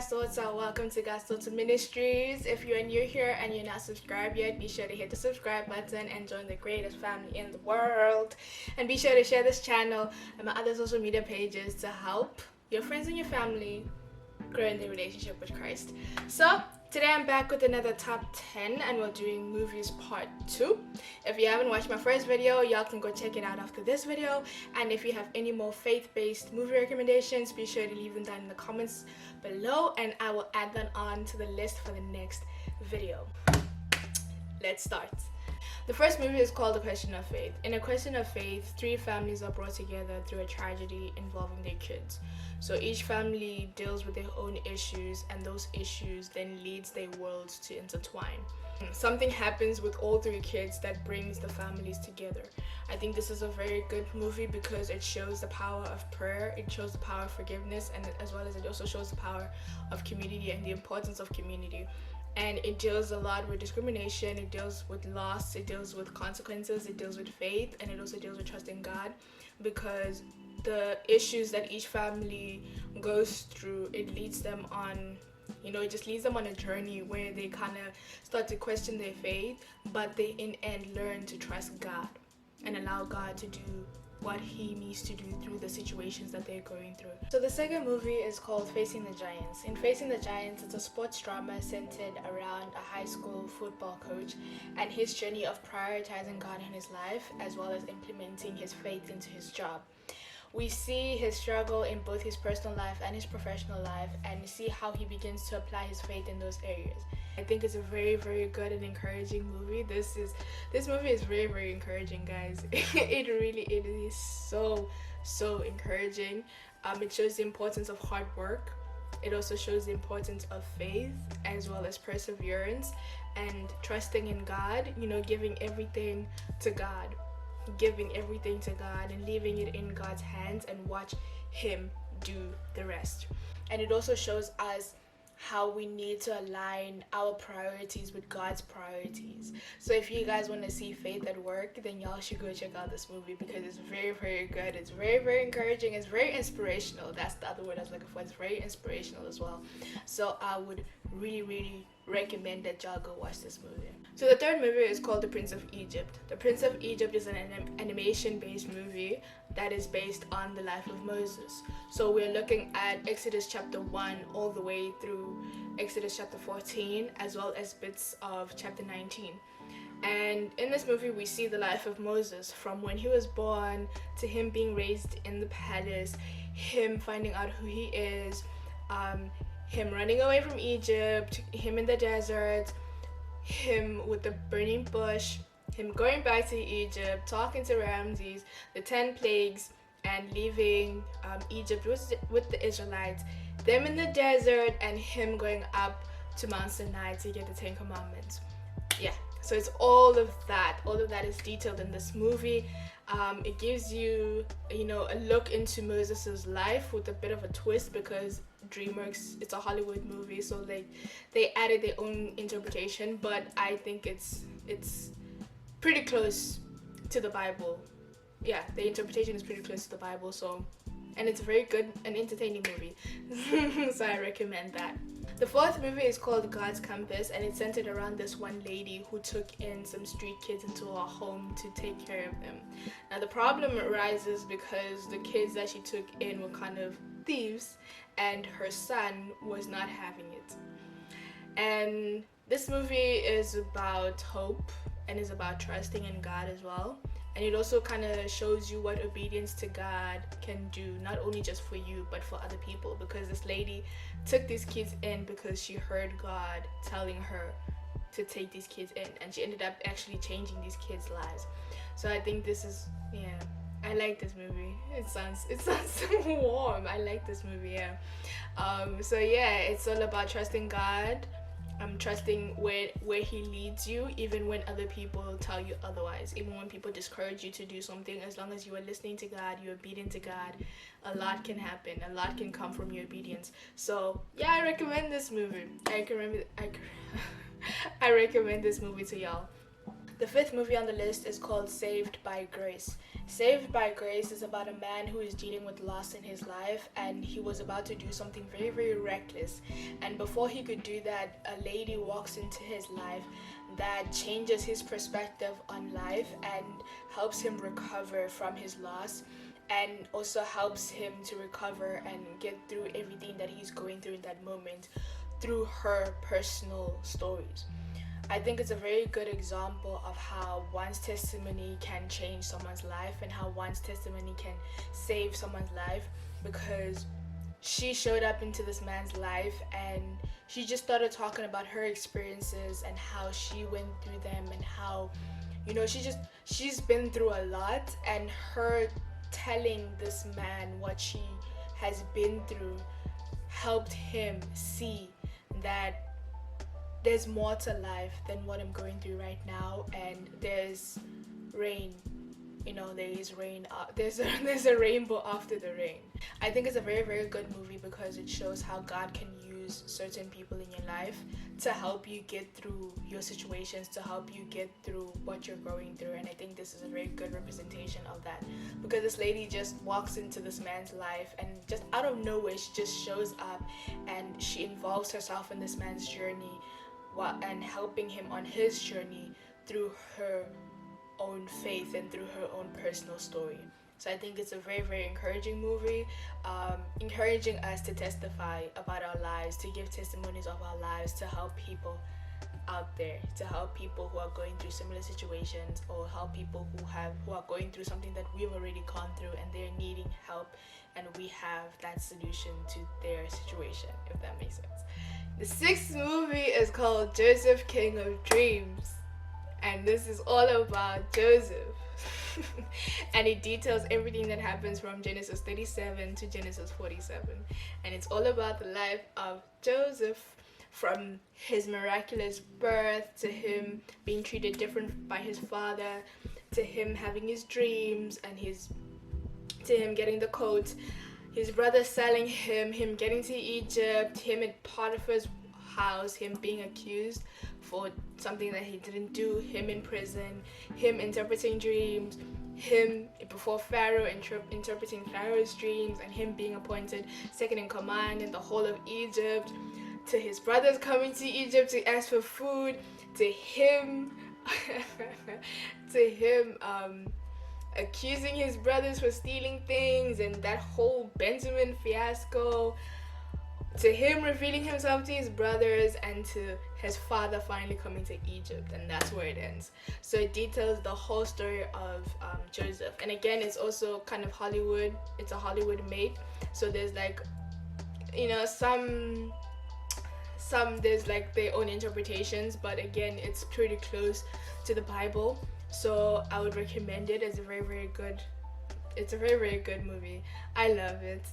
God's daughter, welcome to God's daughter Ministries. If you're new here and you're not subscribed yet, be sure to hit the subscribe button and join the greatest family in the world. And be sure to share this channel and my other social media pages to help your friends and your family grow in their relationship with Christ. So today I'm back with another top 10 and we're doing movies part 2. If you haven't watched my first video, y'all can go check it out after this video. And if you have any more faith-based movie recommendations, be sure to leave them down in the comments below and I will add them on to the list for the next video. Let's start. The first movie is called A Question of Faith. In A Question of Faith, 3 families are brought together through a tragedy involving their kids. So each family deals with their own issues and those issues then leads their worlds to intertwine. Something happens with all 3 kids that brings the families together. I think this is a very good movie because it shows the power of prayer, it shows the power of forgiveness, and as well as it also shows the power of community and the importance of community. And it deals a lot with discrimination, it deals with loss, it deals with consequences, it deals with faith, and it also deals with trusting God, because the issues that each family goes through, it leads them on, it just leads them on a journey where they kind of start to question their faith, but they in end learn to trust God and allow God to do what he needs to do through the situations that they're going through. So the second movie is called Facing the Giants. In Facing the Giants, it's a sports drama centered around a high school football coach and his journey of prioritizing God in his life as well as implementing his faith into his job. We see his struggle in both his personal life and his professional life and see how he begins to apply his faith in those areas. I think it's a very, very good and encouraging movie. This movie is very, very encouraging, guys. It is so encouraging. It shows the importance of hard work. It also shows the importance of faith as well as perseverance and trusting in God, giving everything to God. Giving everything to God and leaving it in God's hands and watch him do the rest. And it also shows us how we need to align our priorities with God's priorities. So if you guys want to see faith at work, then y'all should go check out this movie because it's very, very good. It's very, very encouraging. It's very inspirational. That's the other word I was looking for. It's very inspirational as well. So I would really, really recommend that y'all go watch this movie. So the third movie is called The Prince of Egypt. The Prince of Egypt is an animation-based movie that is based on the life of Moses. So we're looking at Exodus chapter 1 all the way through Exodus chapter 14 as well as bits of chapter 19. And in this movie we see the life of Moses from when he was born to him being raised in the palace, him finding out who he is, him running away from Egypt, him in the desert, him with the burning bush, him going back to Egypt, talking to Ramses, the 10 plagues, and leaving Egypt with the Israelites, them in the desert, and him going up to Mount Sinai to get the 10 Commandments. Yeah, so it's all of that is detailed in this movie. It gives you, a look into Moses' life with a bit of a twist because DreamWorks, it's a Hollywood movie, so they added their own interpretation, but I think it's pretty close to the Bible. Yeah, the interpretation is pretty close to the Bible, and it's a very good and entertaining movie. So I recommend that. The fourth movie is called God's Campus, and it's centered around this one lady who took in some street kids into her home to take care of them. Now the problem arises because the kids that she took in were kind of thieves and her son was not having it. And this movie is about hope and is about trusting in God as well. And it also kind of shows you what obedience to God can do, not only just for you, but for other people. Because this lady took these kids in because she heard God telling her to take these kids in. And she ended up actually changing these kids' lives. So I think this is, I like this movie. It sounds warm. I like this movie, yeah. It's all about trusting God. Trusting where he leads you, even when other people tell you otherwise, even when people discourage you to do something. As long as you are listening to God, you're obedient to God, a lot can happen, a lot can come from your obedience. So I recommend this movie. I recommend this movie to y'all. The fifth movie on the list is called Saved by Grace. Saved by Grace is about a man who is dealing with loss in his life, and he was about to do something very, very reckless. And before he could do that, a lady walks into his life that changes his perspective on life and helps him recover from his loss, and also helps him to recover and get through everything that he's going through in that moment through her personal stories. I think it's a very good example of how one's testimony can change someone's life and how one's testimony can save someone's life, because she showed up into this man's life and she just started talking about her experiences and how she went through them, and how, you know, she's been through a lot, and her telling this man what she has been through helped him see that there's more to life than what I'm going through right now, and there's rain. You know, there is rain. There's a rainbow after the rain. I think it's a very, very good movie because it shows how God can use certain people in your life to help you get through your situations, to help you get through what you're going through. And I think this is a very good representation of that, because this lady just walks into this man's life and just out of nowhere she just shows up and she involves herself in this man's journey, and helping him on his journey through her own faith and through her own personal story. So I think it's a very, very encouraging movie, encouraging us to testify about our lives, to give testimonies of our lives, to help people out there, to help people who are going through similar situations, or help people who are going through something that we've already gone through and they're needing help, and we have that solution to their situation, if that makes sense. The sixth movie is called Joseph, King of Dreams, and this is all about Joseph. And it details everything that happens from Genesis 37 to Genesis 47, and it's all about the life of Joseph, from his miraculous birth to him being treated different by his father, to him having his dreams, and to him getting the coat, his brother selling him getting to Egypt, him in Potiphar's house, him being accused for something that he didn't do, him in prison, him interpreting dreams, him before Pharaoh interpreting Pharaoh's dreams, and him being appointed second in command in the whole of Egypt, to his brothers coming to Egypt to ask for food, to him to him accusing his brothers for stealing things, and that whole Benjamin fiasco, to him revealing himself to his brothers, and to his father finally coming to Egypt, and that's where it ends. So it details the whole story of Joseph, and again, it's also kind of Hollywood. It's a Hollywood made, so there's like, you know, some there's like their own interpretations, but again, it's pretty close to the Bible. So I would recommend it. It's a very, very good movie. I love it.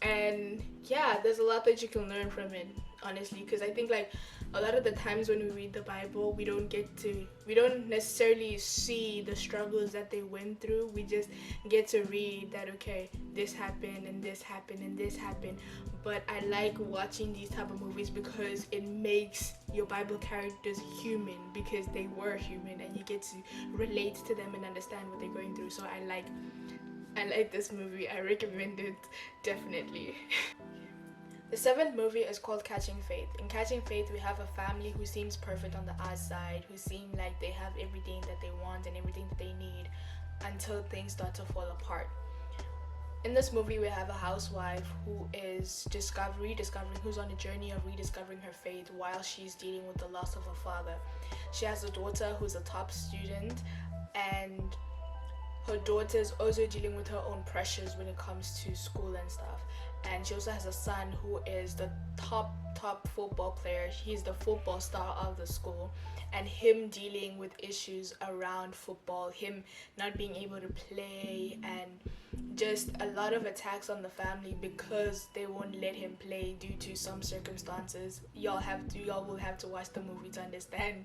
And yeah, there's a lot that you can learn from it, honestly, because I think like a lot of the times when we read the Bible, we don't necessarily see the struggles that they went through. We just get to read that, okay, this happened and this happened and this happened. But I like watching these type of movies because it makes your Bible characters human, because they were human, and you get to relate to them and understand what they're going through. So I like this movie. I recommend it, definitely. The seventh movie is called Catching Faith. In Catching Faith, we have a family who seems perfect on the outside, who seem like they have everything that they want and everything that they need, until things start to fall apart. In this movie, we have a housewife who is who's on a journey of rediscovering her faith while she's dealing with the loss of her father. She has a daughter who's a top student, and her daughter is also dealing with her own pressures when it comes to school and stuff. And she also has a son who is the top football player. He's the football star of the school, and him dealing with issues around football, him not being able to play, and just a lot of attacks on the family because they won't let him play due to some circumstances. Y'all will have to watch the movie to understand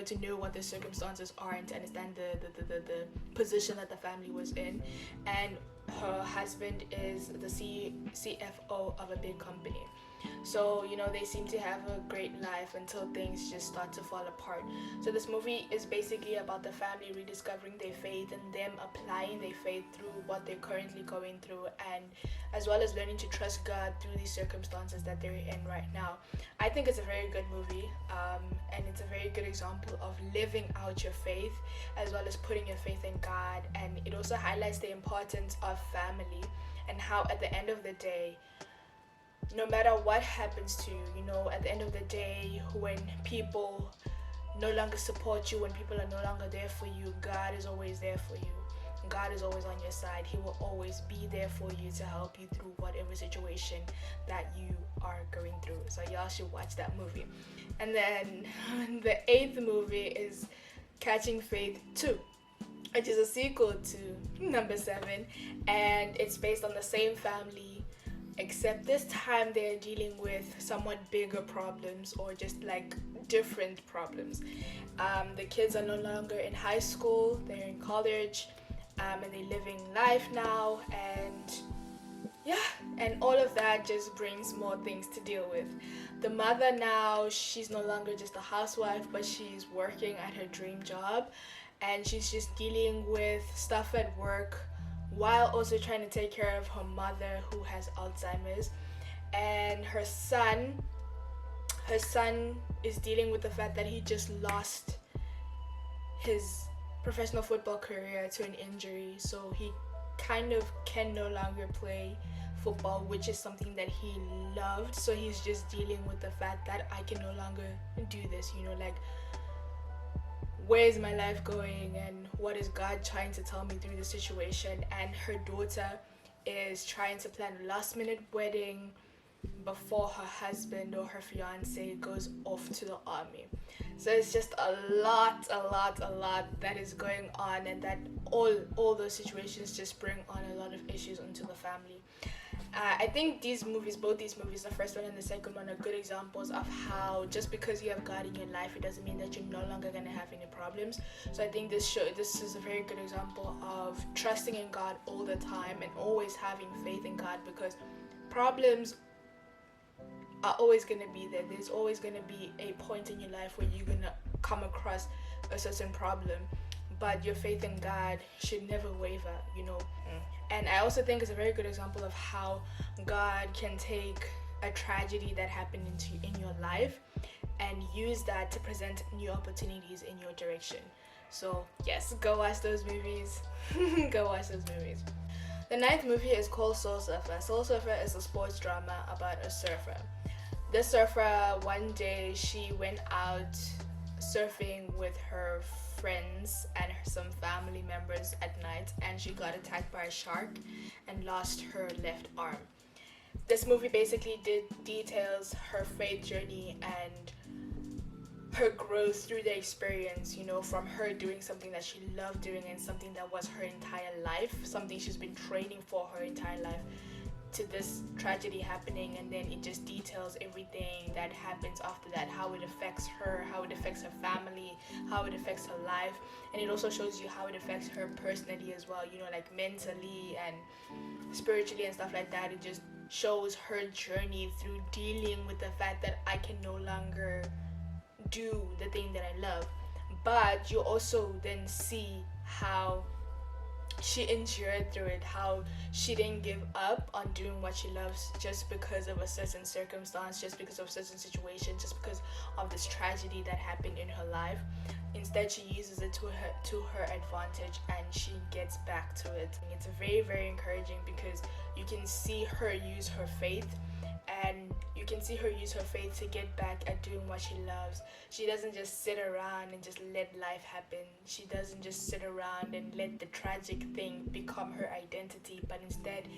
to know what the circumstances are, and to understand the position that the family was in. And her husband is the CFO of a big company. So, they seem to have a great life until things just start to fall apart. So this movie is basically about the family rediscovering their faith and them applying their faith through what they're currently going through, and as well as learning to trust God through these circumstances that they're in right now. I think it's a very good movie, and it's a very good example of living out your faith as well as putting your faith in God. And it also highlights the importance of family and how at the end of the day, no matter what happens to you, at the end of the day, when people no longer support you, when people are no longer there for you, God is always there for you. God is always on your side. He will always be there for you to help you through whatever situation that you are going through. So y'all should watch that movie. And then the 8th movie is Catching Faith 2, which is a sequel to number 7, and it's based on the same family, except this time they're dealing with somewhat bigger problems, or just like different problems. The kids are no longer in high school, they're in college, and they're living life now, and all of that just brings more things to deal with. The mother now, she's no longer just a housewife, but she's working at her dream job, and she's just dealing with stuff at work while also trying to take care of her mother who has Alzheimer's. And her son is dealing with the fact that he just lost his professional football career to an injury, so he kind of can no longer play football, which is something that he loved. So he's just dealing with the fact that I can no longer do this, like, where's my life going and what is God trying to tell me through the situation. And her daughter is trying to plan a last minute wedding before her husband or her fiance goes off to the army. So it's just a lot that is going on, and that all those situations just bring on a lot of issues into the family. I think both these movies, the first one and the second one, are good examples of how just because you have God in your life, it doesn't mean that you're no longer going to have any problems. So I think this is a very good example of trusting in God all the time and always having faith in God, because problems are always going to be there. There's always going to be a point in your life where you're going to come across a certain problem, but your faith in God should never waver. And I also think it's a very good example of how God can take a tragedy that happened in your life and use that to present new opportunities in your direction. So yes, go watch those movies. Go watch those movies. The 9th movie is called Soul Surfer. Soul Surfer is a sports drama about a surfer. This surfer, one day she went out surfing with her friends and some family members at night, and she got attacked by a shark and lost her left arm. This movie basically details her faith journey and her growth through the experience, from her doing something that she loved doing and something that was her entire life, something she's been training for her entire life, to this tragedy happening. And then it just details everything that happens after that, how it affects her, how it affects her family, how it affects her life. And it also shows you how it affects her personally as well, like mentally and spiritually and stuff like that. It just shows her journey through dealing with the fact that I can no longer do the thing that I love. But you also then see how she endured through it, how she didn't give up on doing what she loves just because of a certain circumstance, just because of a certain situation, just because of this tragedy that happened in her life. Instead, she uses it to her advantage, and she gets back to it. It's very, very encouraging, because you can see her use her faith, and you can see her use her faith to get back at doing what she loves. She doesn't just sit around and just let life happen. She doesn't just sit around and let the tragic thing become her identity, but instead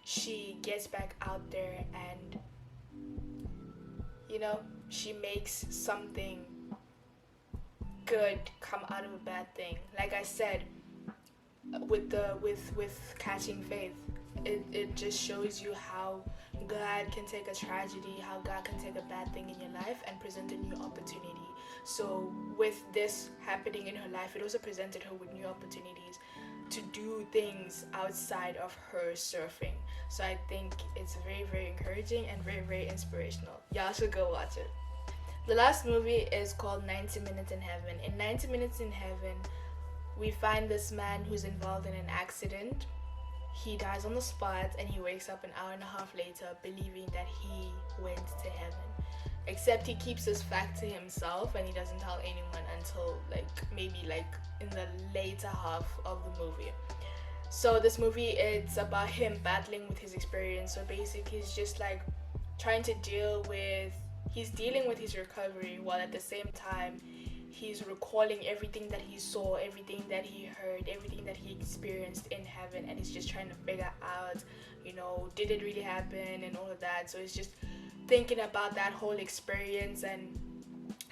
she gets back out there and she makes something good come out of a bad thing. Like I said, with Catching Faith, it just shows you how God can take a tragedy, how God can take a bad thing in your life and present a new opportunity. So with this happening in her life, it also presented her with new opportunities. to do things outside of her surfing. So I think it's very, very encouraging and very, very inspirational. Y'all should go watch it. The last movie is called 90 Minutes in Heaven. In 90 Minutes in Heaven, we find this man who's involved in an accident. He dies on the spot and he wakes up an hour and a half later believing that he went to heaven. Except he keeps this fact to himself and he doesn't tell anyone until maybe in the later half of the movie. So this movie, it's about him battling with his experience. So basically he's just he's dealing with his recovery while at the same time he's recalling everything that he saw, everything that he heard, everything that he experienced in heaven, and he's just trying to figure out, did it really happen and all of that. So it's just thinking about that whole experience and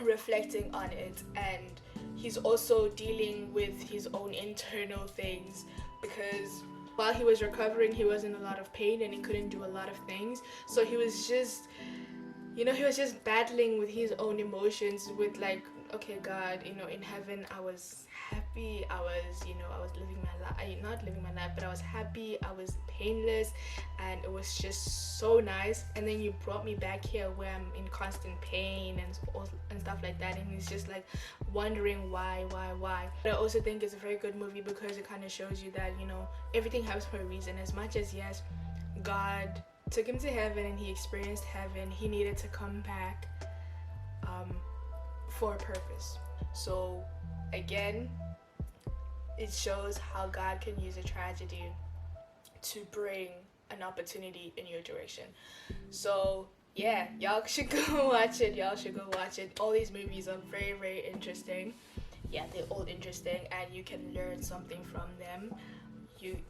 reflecting on it. And he's also dealing with his own internal things, because while he was recovering, he was in a lot of pain and he couldn't do a lot of things. So he was just battling with his own emotions with okay, God, in heaven I was happy, I was living my life, not living my life, but I was happy, I was painless, and it was just so nice. And then you brought me back here where I'm in constant pain and stuff like that, and he's just wondering why. But I also think it's a very good movie because it kind of shows you that, everything happens for a reason. As much as, yes, God took him to heaven and he experienced heaven, he needed to come back for a purpose. So again, it shows how God can use a tragedy to bring an opportunity in your direction. So yeah, y'all should go watch it. All these movies are very, very interesting. Yeah, they're all interesting and you can learn something from them.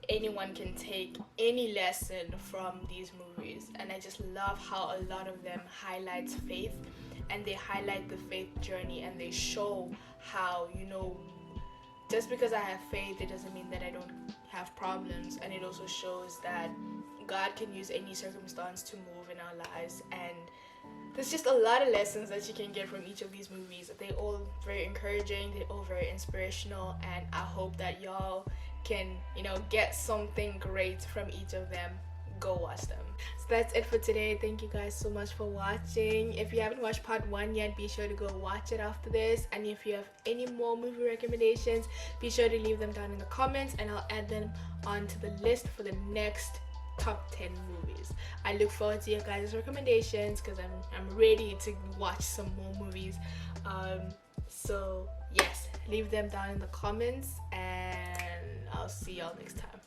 Anyone can take any lesson from these movies, and I just love how a lot of them highlights faith, and they highlight the faith journey, and they show how, just because I have faith, it doesn't mean that I don't have problems. And it also shows that God can use any circumstance to move in our lives. And there's just a lot of lessons that you can get from each of these movies. They're all very encouraging, they're all very inspirational, and I hope that y'all can, get something great from each of them. Go watch them. So that's it for today. Thank you guys so much for watching. If you haven't watched part 1 yet, be sure to go watch it after this. And if you have any more movie recommendations, be sure to leave them down in the comments and I'll add them onto the list for the next top 10 movies. I look forward to your guys' recommendations because I'm ready to watch some more movies. So yes, leave them down in the comments and I'll see y'all next time.